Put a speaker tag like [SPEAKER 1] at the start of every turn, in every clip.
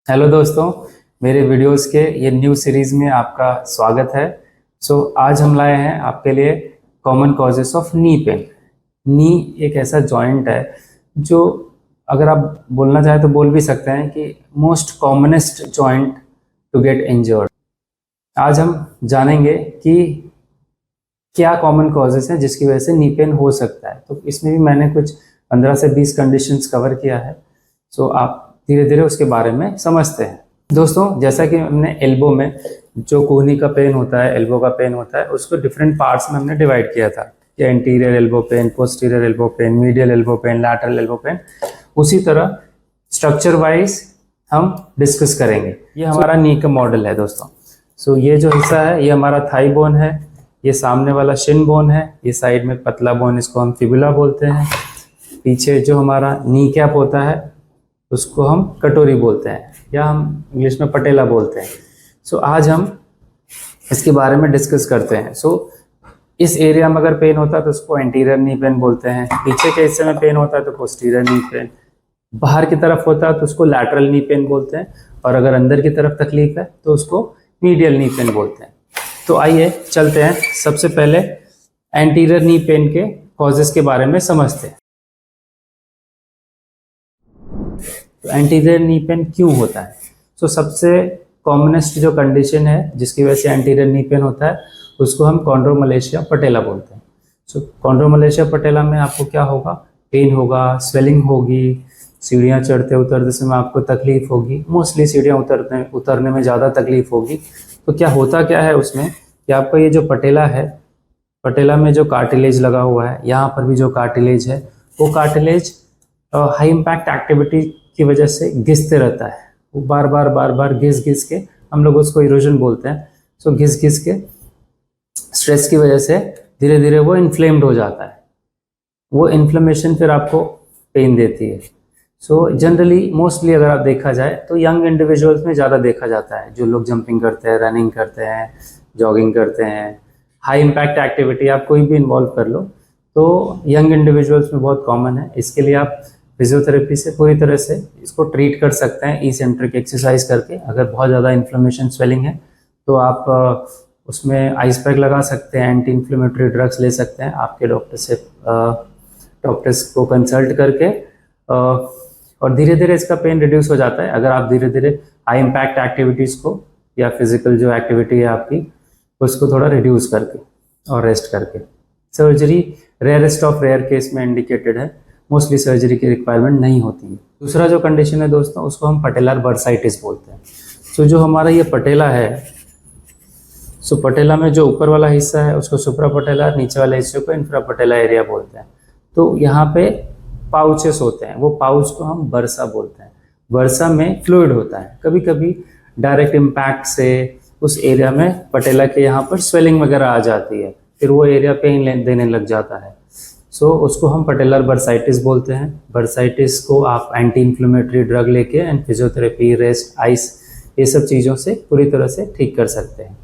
[SPEAKER 1] Hello दोस्तों, मेरे videos के ये न्यू सीरीज में आपका स्वागत है। आज हम लाए हैं आपके लिए common causes of knee pain. Knee एक ऐसा जॉइंट है जो अगर आप बोलना चाहें तो बोल भी सकते हैं कि most commonest joint to get injured. आज हम जानेंगे कि क्या कॉमन कॉजेस हैं जिसकी वजह से नी पेन हो सकता है। तो इसमें भी मैंने कुछ 15 से 20 कंडीशंस कवर किया है। आप धीरे धीरे उसके बारे में समझते हैं। दोस्तों, जैसा कि हमने एल्बो में जो कोहनी का पेन होता है, एल्बो का पेन होता है, उसको डिफरेंट पार्ट्स में हमने डिवाइड किया था कि anterior elbow pain, posterior elbow pain, medial elbow pain, lateral elbow pain. उसी तरह स्ट्रक्चर वाइज हम डिस्कस करेंगे। ये हमारा नी का मॉडल है दोस्तों। ये जो हिस्सा है ये हमारा थाई बोन है, ये सामने वाला शिन बोन है, ये साइड में पतला बोन, इसको हम फिबुला बोलते हैं। पीछे जो हमारा नी कैप होता है उसको हम कटोरी बोलते हैं या हम इंग्लिश में पटेला बोलते हैं। आज हम इसके बारे में डिस्कस करते हैं। इस एरिया में अगर पेन होता है तो उसको एंटीरियर नी पेन बोलते हैं। पीछे के हिस्से में पेन होता है तो पोस्टीरियर नी पेन। बाहर की तरफ होता है तो उसको लैटरल नी पेन बोलते हैं, और अगर अंदर की तरफ तकलीफ है तो उसको मीडियल नी पेन बोलते हैं। तो आइए चलते हैं, सबसे पहले एंटीरियर नी पेन के कॉजेस के बारे में समझते हैं। तो एंटीरियर नी पेन क्यों होता है? सबसे कॉमनेस्ट जो कंडीशन है जिसकी वजह से एंटीरियर नी पेन होता है उसको हम कॉन्ड्रोमलेशिया पटेला बोलते हैं। कॉन्ड्रोमलेशिया पटेला में आपको क्या होगा? पेन होगा, स्वेलिंग होगी, सीढ़ियाँ चढ़ते उतरते समय आपको तकलीफ होगी। मोस्टली सीढ़ियाँ उतरने में ज़्यादा तकलीफ होगी। तो क्या होता क्या है उसमें कि आपका ये जो पटेला है, पटेला में जो कार्टिलेज लगा हुआ है, यहाँ पर भी जो कार्टिलेज है, वो कार्टिलेज हाई इम्पैक्ट एक्टिविटी की वजह से घिसते रहता है। वो बार बार घिस के, हम लोग उसको इरोजन बोलते हैं। घिस के स्ट्रेस की वजह से धीरे धीरे वो इन्फ्लेम्ड हो जाता है। वो इन्फ्लेमेशन फिर आपको पेन देती है। जनरली मोस्टली अगर आप देखा जाए तो यंग इंडिविजुअल्स में ज़्यादा देखा जाता है। जो लोग जंपिंग करते हैं, रनिंग करते हैं, जॉगिंग करते हैं, हाई इम्पैक्ट एक्टिविटी आप कोई भी इन्वॉल्व कर लो तो यंग इंडिविजुअल्स में बहुत कॉमन है। इसके लिए आप फिजियोथेरेपी से पूरी तरह से इसको ट्रीट कर सकते हैं, इसेंट्रिक एक्सरसाइज करके। अगर बहुत ज़्यादा इन्फ्लेमेशन स्वेलिंग है तो आप उसमें आइस पैक लगा सकते हैं, एंटी इन्फ्लेमेटरी ड्रग्स ले सकते हैं आपके डॉक्टर्स को कंसल्ट करके, और धीरे धीरे इसका पेन रिड्यूस हो जाता है अगर आप धीरे धीरे हाई इम्पैक्ट एक्टिविटीज़ को या फिजिकल जो एक्टिविटी है आपकी उसको थोड़ा रिड्यूस करके और रेस्ट करके। Surgery rarest of rare case में इंडिकेटेड है, मोस्टली सर्जरी की रिक्वायरमेंट नहीं होती है। दूसरा जो कंडीशन है दोस्तों उसको हम पटेलर बर्साइटिस बोलते हैं। जो हमारा ये पटेला है, पटेला में जो ऊपर वाला हिस्सा है उसको सुप्रा पटेला, नीचे वाले हिस्से को इंफ्रा पटेला एरिया बोलते हैं। तो यहाँ पे पाउचेस होते हैं, वो पाउच को हम बर्सा बोलते हैं। बर्सा में फ्लूइड होता है। कभी कभी डायरेक्ट इम्पैक्ट से उस एरिया में पटेला के यहाँ पर स्वेलिंग वगैरह आ जाती है, फिर वो एरिया पेन देने लग जाता है। उसको हम पटेलर बर्साइटिस बोलते हैं। बर्साइटिस को आप एंटी इन्फ्लेमेटरी ड्रग लेके एंड फिजियोथेरेपी, रेस्ट, आइस, ये सब चीज़ों से पूरी तरह से ठीक कर सकते हैं।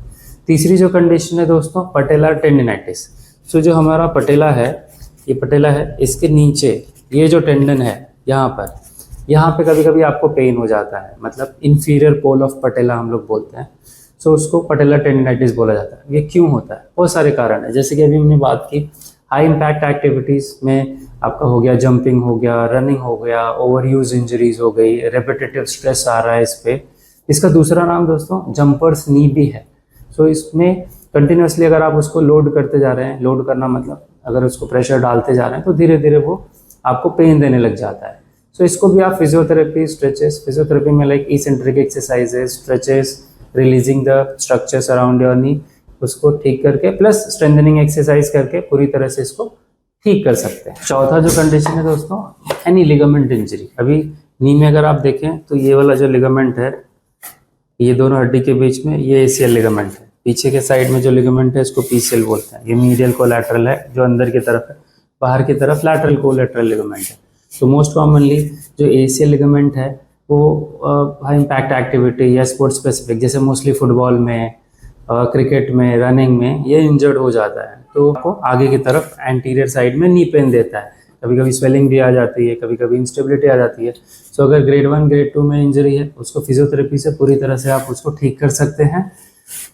[SPEAKER 1] तीसरी जो कंडीशन है दोस्तों, पटेलर टेंडिनाइटिस। जो हमारा पटेला है, ये पटेला है, इसके नीचे ये जो टेंडन है यहाँ पे कभी कभी आपको पेन हो जाता है, मतलब इंफीरियर पोल ऑफ पटेला हम लोग बोलते हैं। उसको पटेलर टेंडिनाइटिस बोला जाता है। ये क्यों होता है? बहुत सारे कारण है। जैसे कि अभी हमने बात की, हाई इम्पैक्ट एक्टिविटीज़ में आपका हो गया, जंपिंग हो गया, रनिंग हो गया, ओवर यूज इंजरीज हो गई, रेपिटेटिव स्ट्रेस आ रहा है इस पे। इसका दूसरा नाम दोस्तों जंपर्स नी भी है। इसमें कंटिन्यूसली अगर आप उसको लोड करते जा रहे हैं, लोड करना मतलब अगर उसको प्रेशर डालते जा रहे हैं तो धीरे धीरे वो आपको पेन देने लग जाता है। इसको भी आप फिजियोथेरेपी, स्ट्रेचेस, फिजियोथेरेपी में like eccentric exercises, stretches, releasing the structures around your knee, उसको ठीक करके प्लस स्ट्रेंथनिंग एक्सरसाइज करके पूरी तरह से इसको ठीक कर सकते हैं। चौथा जो कंडीशन है दोस्तों, एनी लिगामेंट इंजरी। अभी नी में अगर आप देखें तो ये वाला जो लिगामेंट है, ये दोनों हड्डी के बीच में, ये एसीएल लिगामेंट है। पीछे के साइड में जो लिगामेंट है इसको पीसीएल बोलते हैं। ये मीडियल कोलैटरल है जो अंदर की तरफ है, बाहर की तरफ लैटरल कोलैटरल लिगामेंट है। मोस्ट कॉमनली जो एसीएल लिगामेंट है वो हाई इम्पैक्ट एक्टिविटी या स्पोर्ट स्पेसिफिक, जैसे मोस्टली फुटबॉल में, क्रिकेट में, रनिंग में ये इंजर्ड हो जाता है तो आपको आगे की तरफ एंटीरियर साइड में नी पेन देता है। कभी कभी स्वेलिंग भी आ जाती है, कभी कभी इंस्टेबिलिटी आ जाती है। सो अगर ग्रेड 1 ग्रेड 2 में इंजरी है, उसको फिजियोथेरेपी से पूरी तरह से आप उसको ठीक कर सकते हैं।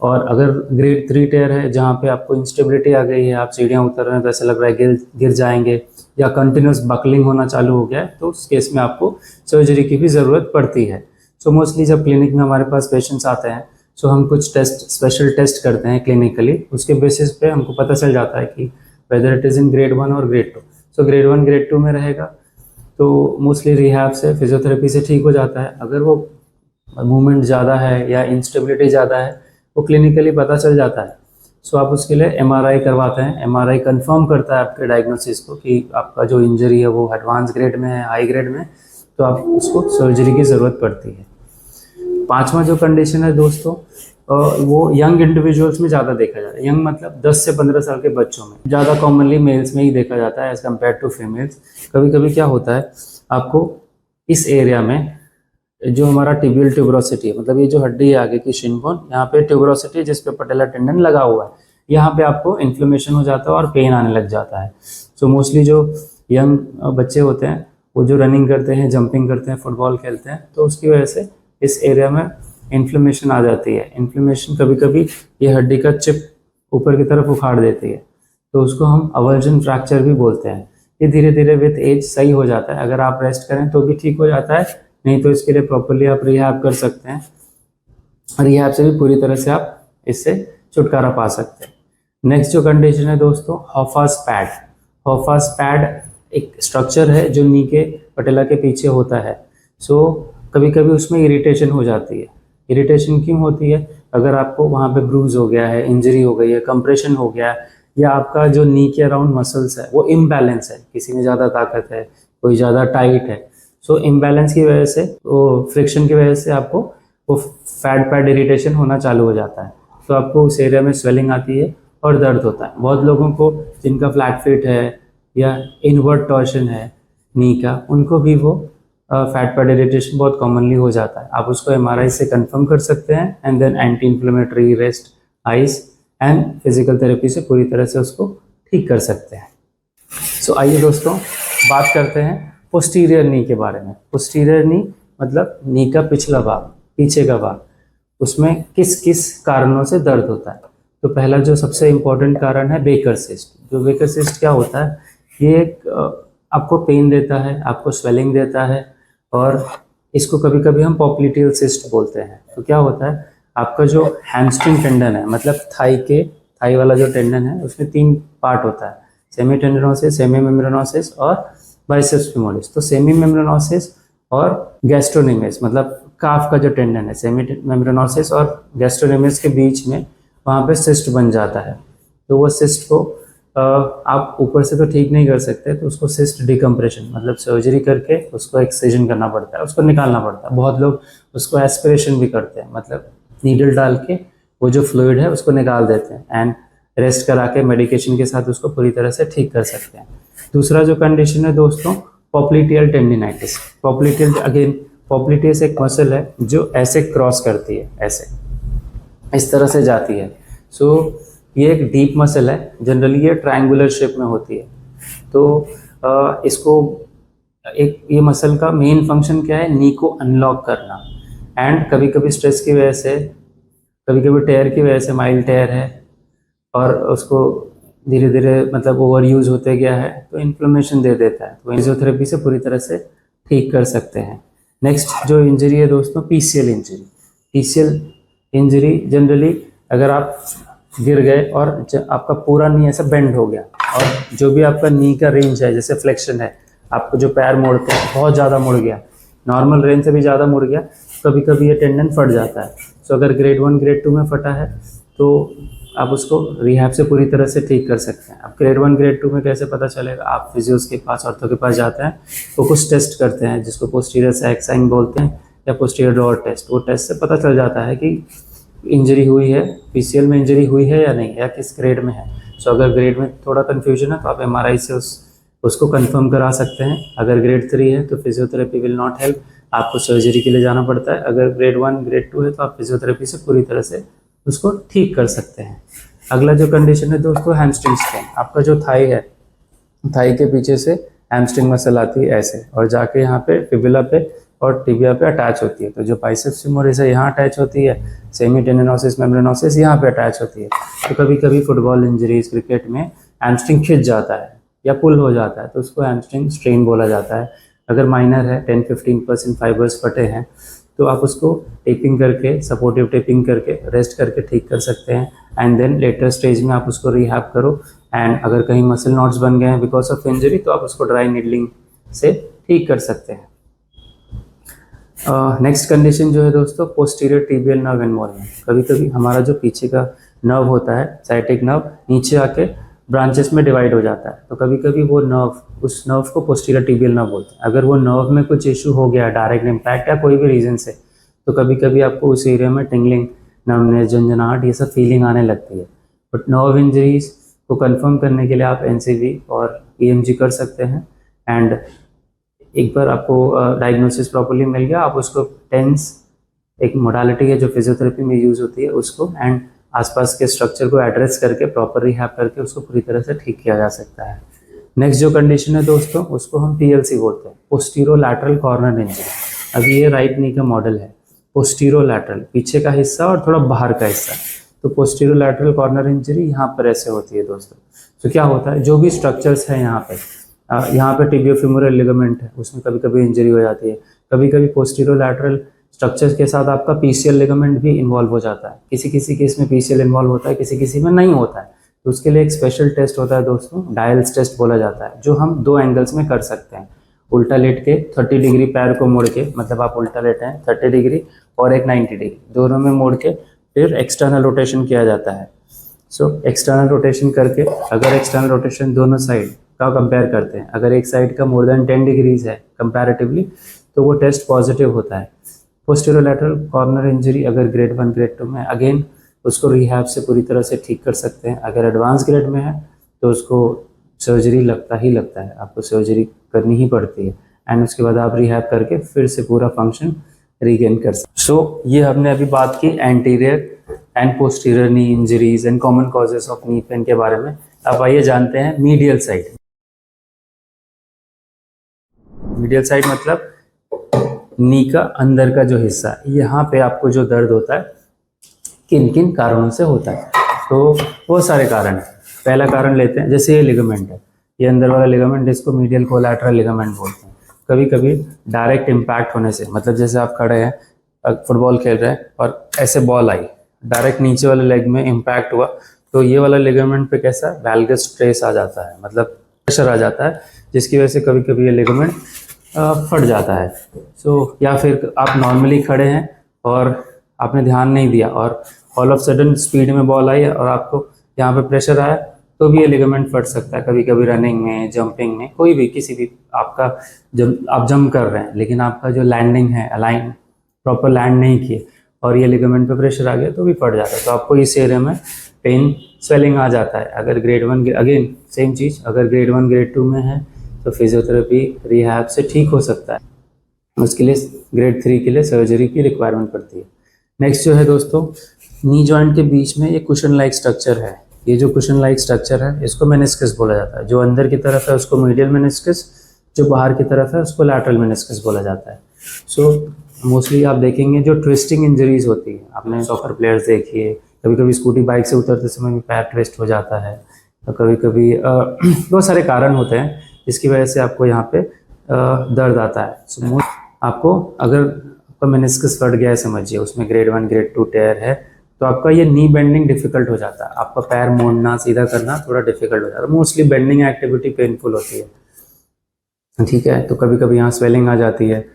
[SPEAKER 1] और अगर ग्रेड 3 टेयर है जहाँ पे आपको इंस्टेबिलिटी आ गई है, आप सीढ़ियाँ उतर रहे हैं तो ऐसा लग रहा है गिर जाएंगे, या कंटिन्यूस बकलिंग होना चालू हो गया है, तो उस केस में आपको सर्जरी की भी ज़रूरत पड़ती है। सो मोस्टली जब क्लिनिक में हमारे पास पेशेंट्स आते हैं, सो हम कुछ स्पेशल टेस्ट करते हैं क्लिनिकली, उसके बेसिस पे हमको पता चल जाता है कि whether it is in grade 1 और ग्रेड 2। सो ग्रेड 1 ग्रेड 2 में रहेगा तो मोस्टली रिहैब से, फिजियोथेरेपी से ठीक हो जाता है। अगर वो मूवमेंट ज़्यादा है या इंस्टेबिलिटी ज़्यादा है, वो क्लिनिकली पता चल जाता है। सो आप उसके लिए एमआरआई करवाते हैं। एमआरआई कंफर्म करता है आपके डायग्नोसिस को कि आपका जो इंजरी है वो एडवांस ग्रेड में है, हाई ग्रेड में, तो आप उसको सर्जरी की ज़रूरत पड़ती है। पांचवा जो कंडीशन है दोस्तों, वो यंग इंडिविजुअल्स में ज़्यादा देखा जाता है। यंग मतलब 10 से 15 साल के बच्चों में, ज़्यादा कॉमनली मेल्स में ही देखा जाता है एज़ कम्पेयर टू फीमेल्स। कभी कभी क्या होता है, आपको इस एरिया में जो हमारा टिबियल ट्यूबरोसिटी है, मतलब ये जो हड्डी है आगे की शिनबोन, यहाँ पे ट्यूबरोसिटी जिस पे पटेला टेंडन लगा हुआ है, यहाँ पे आपको इन्फ्लेमेशन हो जाता है और पेन आने लग जाता है। सो मोस्टली जो यंग बच्चे होते हैं वो जो रनिंग करते हैं, जंपिंग करते हैं, फुटबॉल खेलते हैं, तो उसकी वजह से इस एरिया में इन्फ्लेमेशन आ जाती है। इन्फ्लेमेशन कभी कभी ये हड्डी का चिप ऊपर की तरफ उखाड़ देती है, तो उसको हम अवर्जन फ्रैक्चर भी बोलते हैं। ये धीरे धीरे विथ एज सही हो जाता है, अगर आप रेस्ट करें तो भी ठीक हो जाता है, नहीं तो इसके लिए प्रॉपरली आप रिहैब कर सकते हैं। रिहैब से भी पूरी तरह से आप इससे छुटकारा पा सकते हैं। नेक्स्ट जो कंडीशन है दोस्तों, हॉफास पैड। हॉफास पैड एक स्ट्रक्चर है जो नी के पटेला के पीछे होता है। सो कभी कभी उसमें इरिटेशन हो जाती है। इरिटेशन क्यों होती है? अगर आपको वहाँ पे ब्रूज हो गया है, इंजरी हो गई है, कंप्रेशन हो गया है, या आपका जो नी के अराउंड मसल्स है वो इम्बैलेंस है, किसी में ज़्यादा ताकत है, कोई ज़्यादा टाइट है। सो इम्बैलेंस की वजह से, वो फ्रिक्शन की वजह से आपको वो फैट पैड इरिटेशन होना चालू हो जाता है, तो आपको उस एरिया में स्वेलिंग आती है और दर्द होता है। बहुत लोगों को जिनका फ्लैट फिट है या इनवर्ट टॉर्शन है नी का, उनको भी वो फैट पैड इरिटेशन बहुत कॉमनली हो जाता है। आप उसको एमआरआई से कंफर्म कर सकते हैं, and then anti inflammatory, rest, ice and physical therapy से पूरी तरह से उसको ठीक कर सकते हैं। सो आइए दोस्तों बात करते हैं पोस्टीरियर नी के बारे में। पोस्टीरियर नी मतलब नी का पिछला भाग, पीछे का भाग, उसमें किस किस कारणों से दर्द होता है। तो पहला जो सबसे इम्पोर्टेंट कारण है बेकर सिस्ट। जो बेकर सिस्ट क्या होता है, ये आपको पेन देता है, आपको स्वेलिंग देता है, और इसको कभी कभी हम पॉप्लिटियल सिस्ट बोलते हैं। तो क्या होता है, आपका जो हैमस्ट्रिंग टेंडन है, मतलब थाई वाला जो टेंडन है, उसमें 3 पार्ट होता है, सेमी टेंडनोसिस, सेमी मेम्ब्रेनोसिस और बाइसेप्स फीमोरिस। तो सेमी मेम्ब्रेनोसिस और गैस्ट्रोनेमिस, मतलब काफ का जो टेंडन है, सेमी मेम्ब्रेनोसिस और गैस्ट्रोनेमिस के बीच में वहाँ पे सिस्ट बन जाता है। तो वो सिस्ट को आप ऊपर से तो ठीक नहीं कर सकते, तो उसको सिस्ट डिकम्प्रेशन मतलब सर्जरी करके उसको एक्ससिजन करना पड़ता है, उसको निकालना पड़ता है। बहुत लोग उसको एस्पिरेशन भी करते हैं, मतलब नीडल डाल के वो जो फ्लूइड है उसको निकाल देते हैं, एंड रेस्ट करा के मेडिकेशन के साथ उसको पूरी तरह से ठीक कर सकते हैं। दूसरा जो कंडीशन है दोस्तों, popliteal tendinitis. Popliteal, again popliteus एक मसल है जो ऐसे क्रॉस करती है, ऐसे इस तरह से जाती है। सो ये एक डीप मसल है, जनरली ये ट्रायंगुलर शेप में होती है। तो इसको एक, ये मसल का मेन फंक्शन क्या है, नी को अनलॉक करना। एंड कभी कभी स्ट्रेस की वजह से, कभी कभी टेयर की वजह से, माइल्ड टेयर है और उसको धीरे धीरे मतलब ओवर यूज होते गया है, तो इन्फ्लेमेशन दे देता है। तो फिजियोथेरेपी से पूरी तरह से ठीक कर सकते हैं। नेक्स्ट जो इंजरी है दोस्तों, PCL injury. PCL injury generally अगर आप गिर गए और आपका पूरा नी ऐसा बेंड हो गया, और जो भी आपका नी का रेंज है, जैसे फ्लेक्शन है, आपको जो पैर मोड़ते हैं बहुत ज़्यादा मुड़ गया, नॉर्मल रेंज से भी ज़्यादा मुड़ गया, कभी कभी ये टेंडन फट जाता है। सो अगर ग्रेड 1 ग्रेड 2 में फटा है तो आप उसको रिहैब से पूरी तरह से ठीक कर सकते हैं। अब ग्रेड 1 ग्रेड 2 में कैसे पता चलेगा, आप फिजियोस के पास, ऑर्थो के पास जाते हैं, वो कुछ टेस्ट करते हैं जिसको पोस्टीरियर सैक्साइन बोलते हैं, या पोस्टीरियर डॉट टेस्ट। वो टेस्ट से पता चल जाता है कि इंजरी हुई है, पीसीएल में इंजरी हुई है या नहीं, या किस ग्रेड में है। सो अगर ग्रेड में थोड़ा कन्फ्यूजन है तो आप एमआरआई से उसको कंफर्म करा सकते हैं। अगर ग्रेड 3 है तो फिजियोथेरेपी विल नॉट हेल्प, आपको सर्जरी के लिए जाना पड़ता है। अगर ग्रेड 1 ग्रेड 2 है तो आप फिजियोथेरेपी से पूरी तरह से उसको ठीक कर सकते हैं। अगला जो कंडीशन है दोस्तों, हैमस्ट्रिंग स्ट्रेन। आपका जो थाई है, थाई के पीछे से हैमस्ट्रिंग मसल आती है ऐसे और जाके यहाँ पे फिबुला पे और टिबिया पे अटैच होती है। तो जो बाइसेप्स फेमोरिस है यहाँ अटैच होती है, सेमी टेंडिनोसिस मेम्ब्रेनोसिस यहाँ पे अटैच होती है। तो कभी कभी फुटबॉल इंजरीज क्रिकेट में हैमस्ट्रिंग खिंच जाता है या पुल हो जाता है तो उसको हैमस्ट्रिंग स्ट्रेन बोला जाता है। अगर माइनर है 10-15% फाइबर्स फटे हैं तो आप उसको टेपिंग करके, सपोर्टिव टेपिंग करके, रेस्ट करके ठीक कर सकते हैं। एंड देन लेटर स्टेज में आप उसको रिहैब करो। एंड अगर कहीं मसल नॉट्स बन गए हैं बिकॉज ऑफ इंजरी तो आप उसको ड्राई नीडलिंग से ठीक कर सकते हैं। नेक्स्ट कंडीशन जो है दोस्तों, पोस्टीरियर टिबियल नर्व इन्वॉल्वमेंट। कभी कभी हमारा जो पीछे का नर्व होता है, साइटिक नर्व, नीचे आके ब्रांचेस में डिवाइड हो जाता है। तो कभी कभी वो नर्व, उस नर्व को पोस्टीरियर टिबियल नर्व बोलते हैं। अगर वो नर्व में कुछ इशू हो गया, डायरेक्ट इम्पैक्ट या कोई भी रीजन से, तो कभी कभी आपको उस एरिया में टिंगलिंग, नर्वनेस, झंझनाहट, ये सब फीलिंग आने लगती है। बट नर्व इंजरीज को कंफर्म करने के लिए आप एनसीवी और ईएमजी कर सकते हैं। एंड एक बार आपको डायग्नोसिस प्रॉपर्ली मिल गया, आप उसको टेंस, एक मोडालिटी है जो फिजियोथेरेपी में यूज़ होती है, उसको एंड आसपास के स्ट्रक्चर को एड्रेस करके प्रॉपर रिहैब करके उसको पूरी तरह से ठीक किया जा सकता है। नेक्स्ट जो कंडीशन है दोस्तों, उसको हम पीएलसी बोलते हैं, पोस्टीरो लैटरल कॉर्नर इंजरी। अभी ये राइट नी का मॉडल है, पोस्टीरो लैटरल, पीछे का हिस्सा और थोड़ा बाहर का हिस्सा। तो पोस्टीरो लैटरल कॉर्नर इंजरी यहाँ पर ऐसे होती है दोस्तों। तो क्या होता है, जो भी स्ट्रक्चर्स हैं यहाँ पे टिबियोफेमोरल लिगामेंट है, उसमें कभी कभी इंजरी हो जाती है। कभी कभी पोस्टीरो लैटरल स्ट्रक्चर्स के साथ आपका पीसीएल लिगामेंट भी इन्वॉल्व हो जाता है। किसी किसी केस में पीसीएल इन्वॉल्व होता है, किसी किसी में नहीं होता है। तो उसके लिए एक स्पेशल टेस्ट होता है दोस्तों, डायल्स टेस्ट बोला जाता है, जो हम 2 एंगल्स में कर सकते हैं। उल्टा लेट के 30 डिग्री पैर को मोड़ के, मतलब आप उल्टा लेटे हैं 30 डिग्री और एक 90 डिग्री, दोनों में मोड़ के फिर एक्सटर्नल रोटेशन किया जाता है। सो एक्सटर्नल रोटेशन करके, अगर एक्सटर्नल रोटेशन दोनों साइड का कंपेयर करते हैं, अगर एक साइड का मोर देन 10 डिग्रीज है कंपैरेटिवली, तो वो टेस्ट पॉजिटिव होता है। पोस्टीरियर लैटरल कॉर्नर इंजरी अगर ग्रेड 1 ग्रेड 2 में, अगेन उसको रिहैब से पूरी तरह से ठीक कर सकते हैं। अगर एडवांस ग्रेड में है तो उसको सर्जरी लगता है, आपको सर्जरी करनी ही पड़ती है। एंड उसके बाद आप रिहैब करके फिर से पूरा फंक्शन रीगेन कर सकते। सो ये हमने अभी बात की anterior and posterior knee injuries and common causes of knee pen के बारे में। अब आइए जानते हैं मीडियल साइड। मीडियल साइड मतलब नी का अंदर का जो हिस्सा, यहाँ पे आपको जो दर्द होता है किन किन कारणों से होता है। तो बहुत सारे कारण हैं। पहला कारण लेते हैं, जैसे ये लिगामेंट है, ये अंदर वाला लिगामेंट, जिसको मीडियल कोलैटरल लिगामेंट बोलते हैं। कभी कभी डायरेक्ट इम्पैक्ट होने से, मतलब जैसे आप खड़े हैं, फुटबॉल खेल रहे हैं और ऐसे बॉल आई, डायरेक्ट नीचे वाले लेग में इम्पैक्ट हुआ, तो ये वाला लिगामेंट पे कैसा वैल्गस स्ट्रेस आ जाता है, मतलब प्रेशर आ जाता है, जिसकी वजह से कभी कभी ये लिगामेंट फट जाता है। सो या फिर आप नॉर्मली खड़े हैं और आपने ध्यान नहीं दिया और ऑल ऑफ सडन स्पीड में बॉल आई और आपको यहाँ पे प्रेशर आया, तो भी ये लिगामेंट फट सकता है। कभी कभी रनिंग में, जंपिंग में, कोई भी, किसी भी, आपका जब आप जंप कर रहे हैं लेकिन आपका जो लैंडिंग है, अलाइन प्रॉपर लैंड नहीं किए और ये लिगामेंट पे प्रेशर आ गया तो भी फट जाता है। तो आपको इस एरिया में पेन, स्वेलिंग आ जाता है। अगर ग्रेड 1, अगेन सेम चीज़, अगर ग्रेड 1 ग्रेड 2 में है तो फिजियोथेरेपी रिहैब से ठीक हो सकता है। उसके लिए ग्रेड 3 के लिए सर्जरी की रिक्वायरमेंट पड़ती है। नेक्स्ट जो है दोस्तों, नी जॉइंट के बीच में ये कुशन लाइक स्ट्रक्चर है। ये जो कुशन लाइक स्ट्रक्चर है इसको मेनिस्कस बोला जाता है। जो अंदर की तरफ है उसको मीडियल मेनिस्कस, जो बाहर की तरफ है उसको लैटरल मेनिस्कस बोला जाता है। सो मोस्टली आप देखेंगे जो ट्विस्टिंग इंजरीज होती है, आपने सॉकर प्लेयर्स देखिए, कभी कभी स्कूटी बाइक से उतरते समय भी पैर ट्विस्ट हो जाता है, तो कभी कभी बहुत सारे कारण होते हैं जिसकी वजह से आपको यहाँ पे दर्द आता है। सो आपको अगर आपका मेनिस्कस फट गया है, समझिए उसमें ग्रेड 1 ग्रेड 2 टेयर है, तो आपका ये नी बेंडिंग डिफिकल्ट हो जाता है, आपका पैर मोड़ना, सीधा करना थोड़ा डिफिकल्ट हो जाता है। मोस्टली बेंडिंग एक्टिविटी पेनफुल होती है, ठीक है। तो कभी कभी यहाँ स्वेलिंग आ जाती है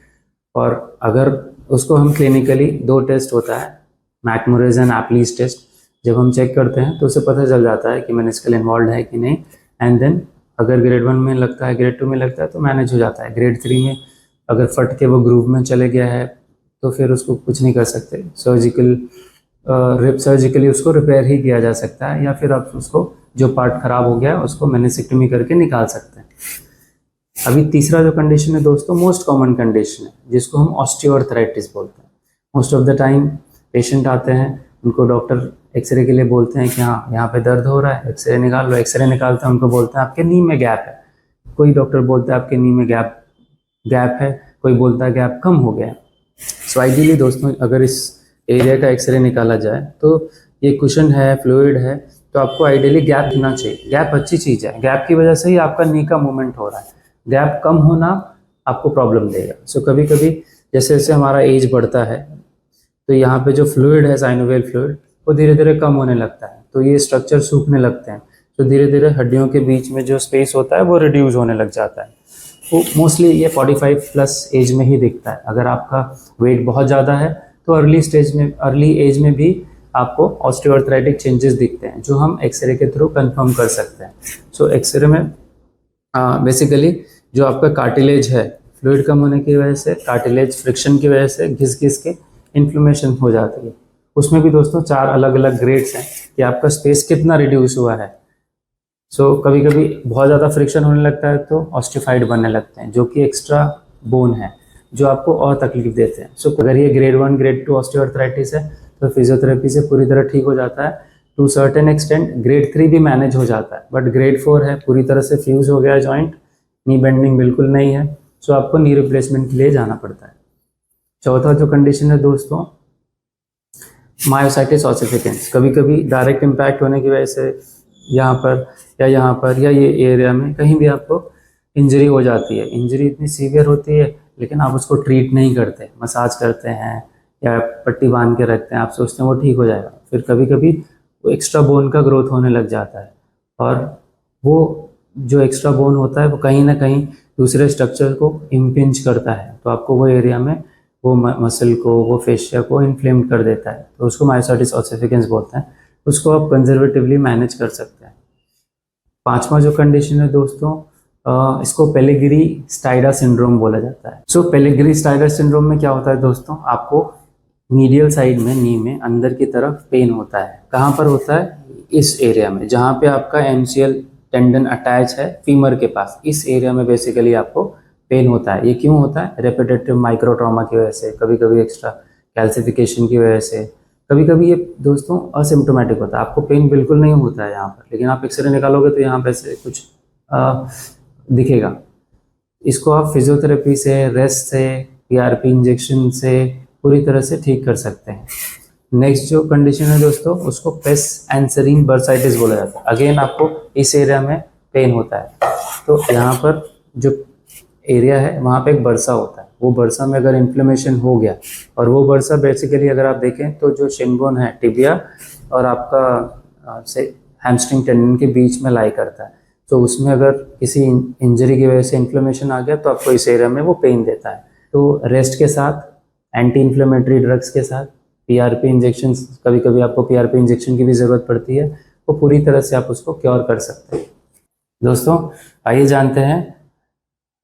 [SPEAKER 1] और अगर उसको हम क्लिनिकली 2 टेस्ट होता है, मैकमोरेज एंड एप्लीज टेस्ट, जब हम चेक करते हैं तो उसे पता चल जाता है कि मेनिस्कल इन्वॉल्व है कि नहीं। एंड देन अगर ग्रेड 1 में लगता है, ग्रेड 2 में लगता है तो मैनेज हो जाता है। ग्रेड 3 में अगर फट के वो ग्रूव में चले गया है तो फिर उसको कुछ नहीं कर सकते, सर्जिकली उसको रिपेयर ही किया जा सकता है, या फिर आप उसको जो पार्ट खराब हो गया है उसको मेनिसेक्टमी करके निकाल सकते हैं। अभी तीसरा जो कंडीशन है दोस्तों, मोस्ट कॉमन कंडीशन है, जिसको हम ऑस्टियोआर्थराइटिस बोलते हैं। Most of the time patient आते हैं, उनको डॉक्टर एक्सरे के लिए बोलते हैं कि हाँ यहाँ पे दर्द हो रहा है, एक्सरे निकाल लो। एक्सरे निकालते हैं, उनको बोलते हैं आपके नी में गैप है। कोई डॉक्टर बोलता है आपके नी में गैप है, कोई बोलता है गैप कम हो गया है। सो आइडियली दोस्तों अगर इस एरिया का एक्सरे निकाला जाए तो ये कुशन है, फ्लूइड है, तो आपको आइडियली गैप होना चाहिए। गैप अच्छी चीज़ है, गैप की वजह से ही आपका नी का मूवमेंट हो रहा है। गैप कम होना आपको प्रॉब्लम देगा। सो कभी कभी जैसे जैसे हमारा एज बढ़ता है तो यहाँ पे जो फ्लूइड है, साइनोवियल फ्लूइड, वो धीरे धीरे कम होने लगता है, तो ये स्ट्रक्चर सूखने लगते हैं, तो धीरे धीरे हड्डियों के बीच में जो स्पेस होता है वो रिड्यूस होने लग जाता है। वो मोस्टली ये 45 प्लस एज में ही दिखता है। अगर आपका वेट बहुत ज़्यादा है तो अर्ली एज में भी आपको ऑस्टियोआर्थराइटिक चेंजेस दिखते हैं, जो हम एक्सरे के थ्रू कंफर्म कर सकते हैं। सो एक्सरे में बेसिकली जो आपका कार्टिलेज है, फ्लूइड कम होने की वजह से, कार्टिलेज फ्रिक्शन की वजह से घिस घिस के इन्फ्लेमेशन हो जाती है। उसमें भी दोस्तों 4 अलग अलग ग्रेड्स हैं कि आपका स्पेस कितना रिड्यूस हुआ है। सो कभी कभी बहुत ज़्यादा फ्रिक्शन होने लगता है तो ऑस्टिफाइड बनने लगते हैं, जो कि एक्स्ट्रा बोन है, जो आपको और तकलीफ देते हैं। सो अगर ये ग्रेड 1 ग्रेड 2 ऑस्टियोआर्थराइटिस है तो फिजियोथेरेपी से पूरी तरह ठीक हो जाता है। टू सर्टेन एक्सटेंट ग्रेड 3 भी मैनेज हो जाता है, बट ग्रेड 4 है, पूरी तरह से फ्यूज हो गया है जॉइंट, नी बेंडिंग बिल्कुल नहीं है, सो आपको नी रिप्लेसमेंट के लिए जाना पड़ता है। चौथा जो कंडीशन है दोस्तों, मायोसाइटिस ऑसिफिकेंस। कभी कभी डायरेक्ट इम्पैक्ट होने की वजह से यहाँ पर या ये एरिया में कहीं भी आपको इंजरी हो जाती है। इंजरी इतनी सीवियर होती है लेकिन आप उसको ट्रीट नहीं करते, मसाज करते हैं या पट्टी बांध के रखते हैं, आप सोचते हैं वो ठीक हो जाएगा, फिर कभी कभी वो एक्स्ट्रा बोन का ग्रोथ होने लग जाता है, और वो जो एक्स्ट्रा बोन होता है वो कहीं ना कहीं दूसरे स्ट्रक्चर को इम्पिंज करता है, तो आपको वो एरिया में वो मसल को, वो फेशिया को इन्फ्लेम्ड कर देता है, तो उसको मायोसाइटिस ऑसिफिकेंस बोलते हैं। उसको आप कंजर्वेटिवली मैनेज कर सकते हैं। पांचवा जो कंडीशन है दोस्तों, इसको पेलेग्री स्टाइडा सिंड्रोम बोला जाता है। सो पेलेग्री स्टाइडा सिंड्रोम में क्या होता है दोस्तों, आपको मीडियल साइड में, नी में अंदर की तरफ पेन होता है। कहाँ पर होता है? इस एरिया में, जहाँ पे आपका एमसीएल टेंडन अटैच है फीमर के पास, इस एरिया में बेसिकली आपको पेन होता है। ये क्यों होता है? रेपिटेटिव माइक्रो ट्रॉमा की वजह से, कभी कभी एक्स्ट्रा कैल्सिफिकेशन की वजह से, कभी कभी ये दोस्तों असिम्प्टोमेटिक होता है, आपको पेन बिल्कुल नहीं होता है यहाँ पर, लेकिन आप एक्सरे निकालोगे तो यहाँ पे से कुछ दिखेगा। इसको आप फिजियोथेरेपी से, रेस्ट से, पीआरपी इंजेक्शन से पूरी तरह से ठीक कर सकते हैं। नेक्स्ट जो कंडीशन है दोस्तों, उसको पेस एंसरीन बर्साइटिस बोला जाता है। अगेन आपको इस एरिया में पेन होता है, तो यहाँ पर जो एरिया है वहाँ पे एक बर्सा होता है, वो बर्सा में अगर इन्फ्लेमेशन हो गया, और वो बर्सा बेसिकली अगर आप देखें तो जो शिनबोन है, टिबिया और आपका से हैमस्ट्रिंग टेंडन के बीच में लाई करता है, तो उसमें अगर किसी इंजरी की वजह से इन्फ्लेमेशन आ गया तो आपको इस एरिया में वो पेन देता है। तो रेस्ट के साथ, एंटी इन्फ्लेमेटरी ड्रग्स के साथ, पीआरपी इंजेक्शन, कभी कभी आपको पीआरपी इंजेक्शन की भी ज़रूरत पड़ती है, वो पूरी तरह से आप उसको क्योर कर सकते हैं। दोस्तों आइए जानते हैं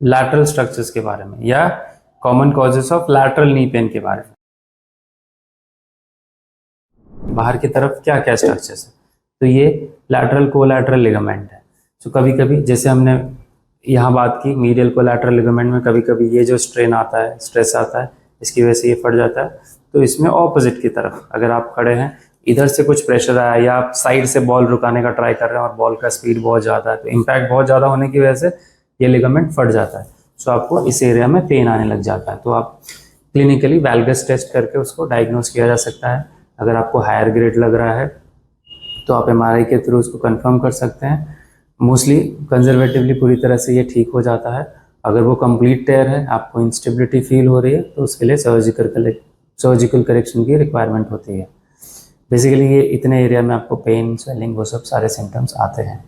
[SPEAKER 1] लैटरल स्ट्रक्चर्स के बारे में, या common causes of lateral knee pain के बारे में। बाहर की तरफ क्या क्या स्ट्रक्चर्स है, तो ये लैटरल कोलैटरल लिगामेंट है। तो कभी कभी जैसे हमने यहाँ बात की मीडियल कोलैटरल लिगामेंट में कभी कभी ये जो स्ट्रेन आता है, स्ट्रेस आता है, इसकी वजह से ये फट जाता है। तो इसमें ऑपोजिट की तरफ अगर आप खड़े हैं, इधर से कुछ प्रेशर आया या आप साइड से बॉल रुकाने का ट्राई कर रहे हैं और बॉल का स्पीड बहुत ज़्यादा है, तो इम्पैक्ट बहुत ज़्यादा होने की वजह से ये लिगामेंट फट जाता है। सो आपको इस एरिया में पेन आने लग जाता है, तो आप क्लिनिकली वैल्गस टेस्ट करके उसको डायग्नोस किया जा सकता है। अगर आपको हायर ग्रेड लग रहा है तो आप एमआरआई के थ्रू उसको कंफर्म कर सकते हैं। मोस्टली कंजर्वेटिवली पूरी तरह से ये ठीक हो जाता है। अगर वो कंप्लीट टेयर है, आपको इंस्टेबिलिटी फील हो रही है, तो उसके लिए सर्जिकल करेक्शन की रिक्वायरमेंट होती है। बेसिकली ये इतने एरिया में आपको पेन, स्वेलिंग, वो सब सारे सिम्टम्स आते हैं।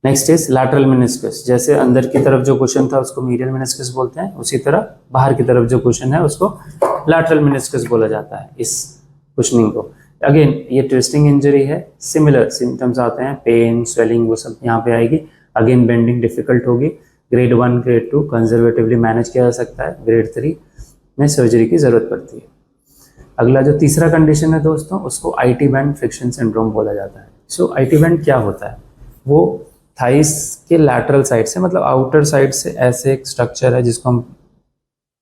[SPEAKER 1] Next is lateral meniscus. जैसे अंदर की तरफ जो कुशन था उसको मीडियल मेनिस्कस बोलते हैं, उसी तरह बाहर की तरफ जो कुशन है उसको लैटरल मेनिस्कस बोला जाता है। इस कुशनिंग को अगेन ये ट्विस्टिंग इंजरी है, सिमिलर सिम्टम्स आते हैं, पेन, स्वेलिंग, वो सब यहाँ पे आएगी। अगेन बेंडिंग डिफिकल्ट होगी। ग्रेड 1 ग्रेड 2 कंजर्वेटिवली मैनेज किया जा सकता है, ग्रेड 3 में सर्जरी की ज़रूरत पड़ती है। अगला जो तीसरा कंडीशन है दोस्तों, उसको आईटी बैंड फ्रिक्शन सिंड्रोम बोला जाता है। सो आईटी बैंड क्या होता है? वो थाइस के लैटरल साइड से, मतलब आउटर साइड से ऐसे एक स्ट्रक्चर है जिसको हम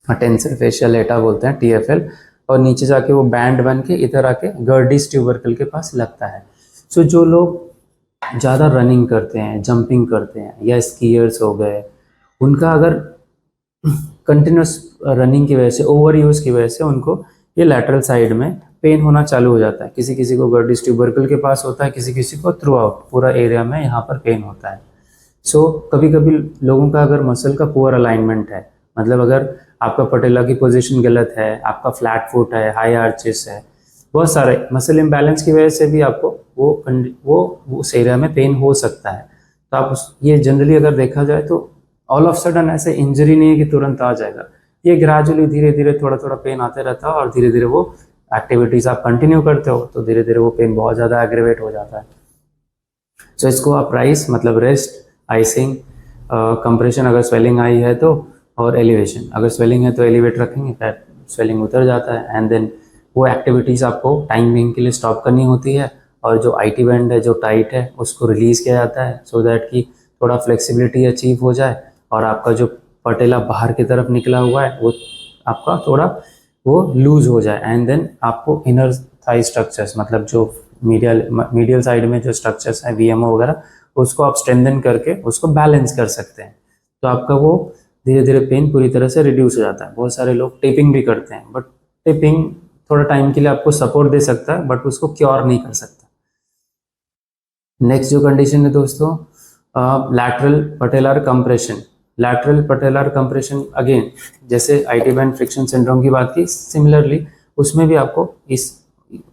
[SPEAKER 1] टेंसर फेशियल लेटा बोलते हैं, टीएफएल, और नीचे जाके वो बैंड बन के इधर आके गर्डिस ट्यूबरकल के पास लगता है। सो जो लोग ज़्यादा रनिंग करते हैं, जंपिंग करते हैं, या स्कीयर्स हो गए, उनका अगर कंटिन्यूस रनिंग की वजह से, ओवर यूज़ की वजह से उनको ये लैटरल साइड में पेन होना चालू हो जाता है। किसी किसी को गर्डिश ट्यूबरकल के पास होता है, किसी किसी को थ्रू आउट पूरा एरिया में यहाँ पर पेन होता है। सो कभी कभी लोगों का अगर मसल का पुअर अलाइनमेंट है, मतलब अगर आपका पटेला की पोजीशन गलत है, आपका फ्लैट फुट है, हाई आर्चेस है, बहुत सारे मसल इम्बैलेंस की वजह से भी आपको वो उस एरिया में पेन हो सकता है। तो आप ये जनरली अगर देखा जाए तो ऑल ऑफ सडन ऐसे इंजरी नहीं है कि तुरंत आ जाएगा, ये ग्रेजुअली धीरे धीरे थोड़ा थोड़ा पेन आते रहता है, और धीरे धीरे वो एक्टिविटीज़ आप कंटिन्यू करते हो तो धीरे धीरे वो पेन बहुत ज़्यादा एग्रीवेट हो जाता है। सो इसको आप राइस मतलब रेस्ट, आइसिंग, कंप्रेशन अगर स्वेलिंग आई है तो, और एलिवेशन अगर स्वेलिंग है तो एलिवेट रखेंगे, फिर स्वेलिंग उतर जाता है, एंड देन वो एक्टिविटीज़ आपको टाइम बिंग के लिए स्टॉप करनी होती है, और जो आईटी बैंड है जो टाइट है उसको रिलीज़ किया जाता है, सो दैट कि थोड़ा फ्लेक्सिबिलिटी अचीव हो जाए, और आपका जो पटेला बाहर की तरफ निकला हुआ है वो आपका थोड़ा वो लूज हो जाए, एंड देन आपको इनर थाई स्ट्रक्चर्स, मतलब जो मीडियल साइड में जो स्ट्रक्चर्स हैं वीएमओ वगैरह, उसको आप स्ट्रेंथन करके उसको बैलेंस कर सकते हैं। तो आपका वो धीरे धीरे पेन पूरी तरह से रिड्यूस हो जाता है। बहुत सारे लोग टेपिंग भी करते हैं, बट टेपिंग थोड़ा टाइम के लिए आपको सपोर्ट दे सकता है, बट उसको क्योर नहीं कर सकता। नेक्स्ट जो कंडीशन है दोस्तों, lateral patellar compression. Lateral patellar compression again जैसे आईटी बैंड फ्रिक्शन सिंड्रोम की बात की, सिमिलरली उसमें भी आपको इस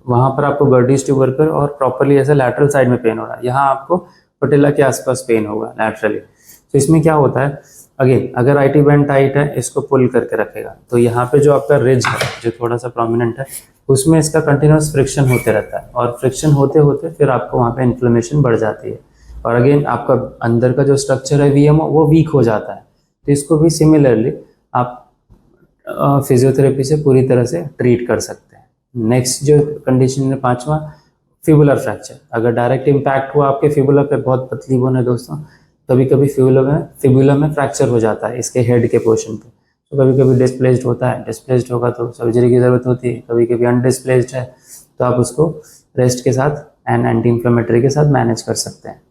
[SPEAKER 1] वहाँ पर आपको गर्डिश ट्यूबरकल और प्रॉपरली ऐसा लैटरल साइड में पेन हो रहा है, यहाँ आपको पटेला के आसपास पेन होगा लैटरली। तो इसमें क्या होता है, अगेन अगर आईटी बैंड टाइट है इसको पुल करके रखेगा, तो यहाँ पे जो आपका रिज है जो थोड़ा सा प्रोमिनेंट है, उसमें इसका कंटिन्यूस फ्रिक्शन होते रहता है, और फ्रिक्शन होते होते फिर आपको वहाँ पे इन्फ्लेमेशन बढ़ जाती है, और अगेन आपका अंदर का जो स्ट्रक्चर है वीएमओ वो वीक हो जाता है। तो इसको भी सिमिलरली आप फिजियोथेरेपी से पूरी तरह से ट्रीट कर सकते हैं। नेक्स्ट जो कंडीशन है पांचवा, फिबुलर फ्रैक्चर। अगर डायरेक्ट इम्पैक्ट हुआ आपके फिबुला पे, बहुत पतली बोन है दोस्तों, कभी कभी फिबुला में फ्रैक्चर हो जाता है इसके हेड के पोर्शन पे, तो कभी कभी डिस्प्लेस्ड होता है, डिस्प्लेस्ड होगा तो सर्जरी की ज़रूरत होती है, कभी कभी अनडिस्प्लेस्ड है तो आप उसको रेस्ट के साथ एंड एंटी इन्फ्लेमेटरी के साथ मैनेज कर सकते हैं।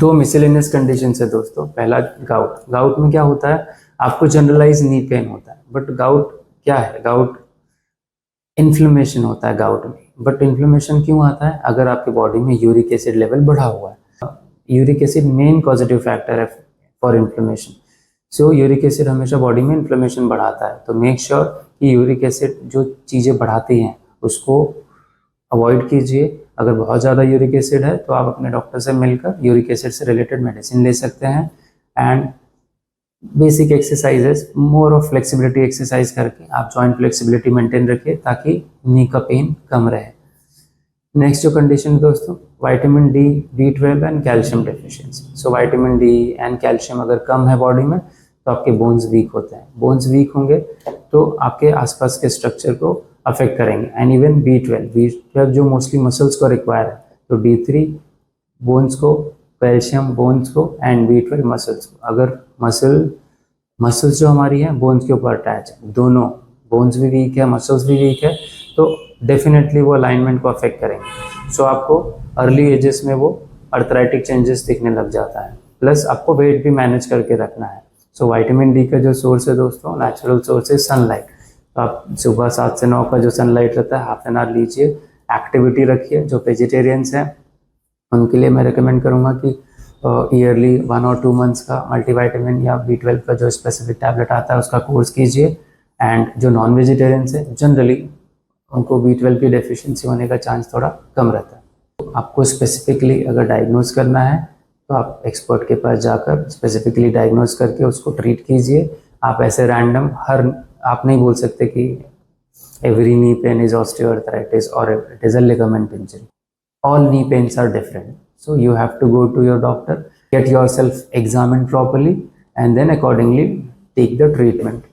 [SPEAKER 1] दो मिसलेनियस कंडीशन है दोस्तों। पहला गाउट। गाउट में क्या होता है, आपको जनरलाइज नी पेन होता है, बट गाउट क्या है, गाउट इन्फ्लेमेशन होता है गाउट में। बट इन्फ्लेमेशन क्यों आता है, अगर आपके बॉडी में यूरिक एसिड लेवल बढ़ा हुआ है। Uric acid main positive factor है for inflammation. So uric acid हमेशा बॉडी में इन्फ्लेमेशन बढ़ाता है, तो मेक श्योर कि यूरिक एसिड जो चीज़ें बढ़ाती हैं उसको अवॉइड कीजिए। अगर बहुत ज़्यादा यूरिक एसिड है तो आप अपने डॉक्टर से मिलकर यूरिक एसिड से रिलेटेड मेडिसिन ले सकते हैं, and basic exercises, more of flexibility exercise करके आप जॉइंट फ्लेक्सिबिलिटी मेंटेन रखिए ताकि नी का पेन कम रहे। नेक्स्ट जो कंडीशन है दोस्तों, vitamin D, B12 and calcium deficiency. So vitamin D and calcium अगर कम है बॉडी में तो आपके बोन्स वीक होते हैं। बोन्स वीक होंगे तो आपके आसपास के स्ट्रक्चर को अफेक्ट करेंगे, एंड इवन B12 जो मोस्टली मसल्स को रिक्वायर है, तो D3 बोन्स को, कैल्शियम बोन्स को, एंड B12 मसल्स को। अगर मसल्स जो हमारी है बोन्स के ऊपर अटैच है, दोनों बोन्स भी वीक है मसल्स भी वीक है, तो डेफिनेटली वो अलाइनमेंट को अफेक्ट करेंगे। सो आपको अर्ली एजेस में वो अर्थराइटिक चेंजेस दिखने लग जाता है, प्लस आपको वेट भी मैनेज करके रखना है। सो विटामिन डी का जो सोर्स है दोस्तों, नेचुरल सोर्स है सनलाइट। तो आप सुबह 7 से 9 का जो सनलाइट रहता है हाफ एन आवर लीजिए, एक्टिविटी रखिए। जो वेजिटेरियंस हैं उनके लिए मैं रिकमेंड करूँगा कि ईयरली 1 और 2 मंथ्स का मल्टीविटामिन या B12 का जो स्पेसिफिक टैबलेट आता है उसका कोर्स कीजिए। एंड जो नॉन वेजिटेरियंस है जनरली उनको B12 की डेफिशिएंसी होने का चांस थोड़ा कम रहता है। तो आपको स्पेसिफिकली अगर डायग्नोज करना है तो आप एक्सपर्ट के पास जाकर स्पेसिफिकली डायग्नोज करके उसको ट्रीट कीजिए। आप ऐसे रैंडम आप नहीं बोल सकते कि every knee pain is osteoarthritis और it is a ligament injury. All knee pains are different, so you have to go to your doctor, get yourself examined properly, and then accordingly take the treatment.